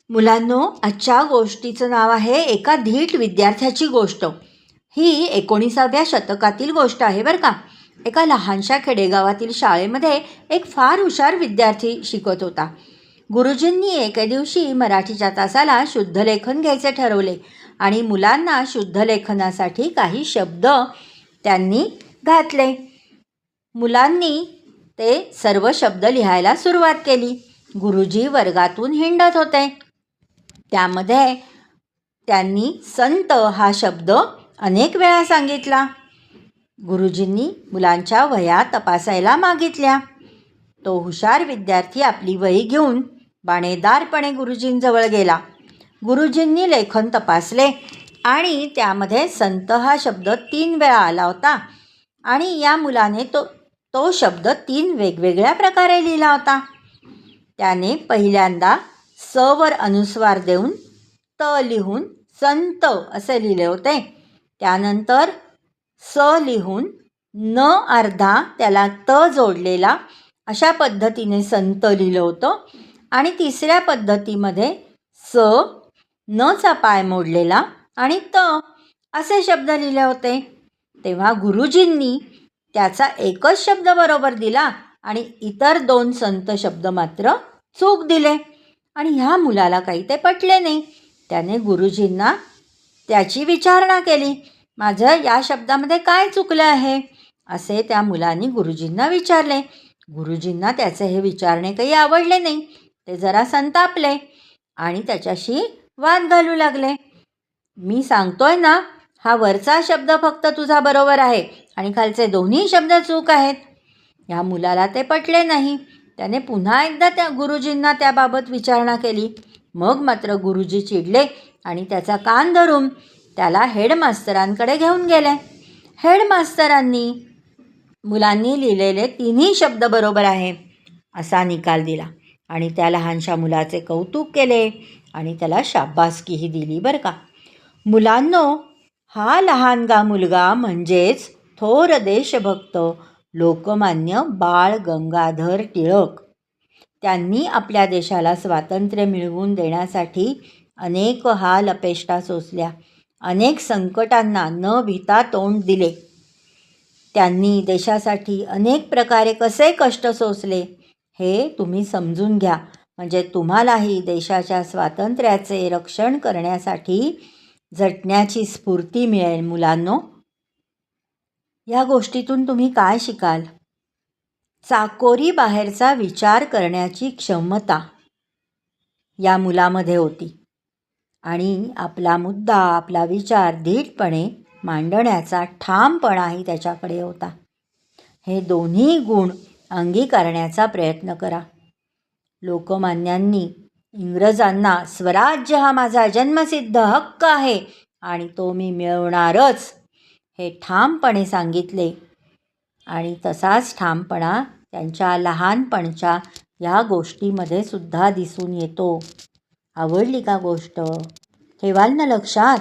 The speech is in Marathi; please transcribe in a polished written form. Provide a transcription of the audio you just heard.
मुलांनो, आजच्या गोष्टीचं नाव आहे एका धीट विद्यार्थ्याची गोष्ट. ही 19व्या शतकातील गोष्ट आहे बरं का. एका लहानशा खेडेगावातील शाळेमध्ये एक फार हुशार विद्यार्थी शिकत होता. गुरुजींनी एके दिवशी मराठीच्या तासाला शुद्धलेखन घ्यायचे ठरवले आणि मुलांना शुद्धलेखनासाठी काही शब्द त्यांनी घातले. मुलांनी ते सर्व शब्द लिहायला सुरुवात केली. गुरुजी वर्गातून हिंडत होते. त्यामध्ये त्यांनी संत हा शब्द अनेक वेळा सांगितला. गुरुजींनी मुलांच्या वह्या तपासायला मागितल्या. तो हुशार विद्यार्थी आपली वही घेऊन बाणेदारपणे गुरुजींजवळ गेला. गुरुजींनी लेखन तपासले आणि त्यामध्ये संत हा शब्द 3 वेळा आला होता आणि या मुलाने तो शब्द 3 वेगवेगळ्या प्रकारे लिहिला होता. त्याने पहिल्यांदा स वर अनुस्वार देऊन त लिहून संत असे लिहिले होते. त्यानंतर स लिहून न अर्धा त्याला त जोडलेला अशा पद्धतीने संत लिहिलं होतं आणि तिसऱ्या पद्धतीमध्ये स नचा पाय मोडलेला आणि त असे शब्द लिहिले होते. तेव्हा गुरुजींनी त्याचा एकच शब्द बरोबर दिला आणि इतर 2 संत शब्द मात्र चूक दिले आणि ह्या मुलाला काही ते पटले नाही. त्याने गुरुजींना त्याची विचारणा केली. माझं या शब्दामध्ये काय चुकलं आहे असे त्या मुलांनी गुरुजींना विचारले. गुरुजींना त्याचे हे विचारणे काही आवडले नाही. ते जरा संतापले आणि त्याच्याशी वाद घालू लागले. मी सांगतोय ना, हा वरचा शब्द फक्त तुझा बरोबर आहे आणि खालचे दोन्ही शब्द चूक आहेत. ह्या मुलाला ते पटले नाही. त्याने पुन्हा एकदा त्या गुरुजींना त्याबाबत विचारणा केली. मग मात्र गुरुजी चिडले आणि त्याचा कान धरून त्याला हेडमास्तरांकडे घेऊन गेले. हेडमास्तरांनी मुलांनी लिहिलेले 3ही शब्द बरोबर आहे असा निकाल दिला आणि त्या लहानशा मुलाचे कौतुक केले आणि त्याला शाबासकीही दिली बरं का. मुलांनो, हा लहानगा मुलगा म्हणजेच थोर देशभक्त लोकमान्य बाळ गंगाधर टिळक. त्यांनी आपल्या देशाला स्वातंत्र्य मिळवून देण्यासाठी अनेक हाल अपेष्टा सोसल्या. अनेक संकटांना न भीता तोंड दिले. त्यांनी देशासाठी अनेक प्रकारे कसे कष्ट सोसले हे तुम्ही समजून घ्या. म्हणजे तुम्हालाही देशाच्या स्वातंत्र्याचे रक्षण करण्यासाठी झटण्याची स्फूर्ती मिळेल. मुलांनो, या गोष्टीतून तुम्ही काय शिकाल? चाकोरी बाहेरचा विचार करण्याची क्षमता या मुलामध्ये होती आणि आपला मुद्दा, आपला विचार धीटपणे मांडण्याचा ठामपणाही त्याच्याकडे होता. हे दोन्ही गुण अंगीकारण्याचा प्रयत्न करा. लोकमान्यांनी इंग्रजांना स्वराज्य हा माझा जन्मसिद्ध हक्क आहे आणि तो मी मिळवणारच हे ठामपणे सांगितले आणि तसाच ठामपणा त्यांच्या लहानपणच्या ह्या गोष्टीमध्ये सुद्धा दिसून येतो. आवडली का गोष्ट? ठेवाल ना लक्षात?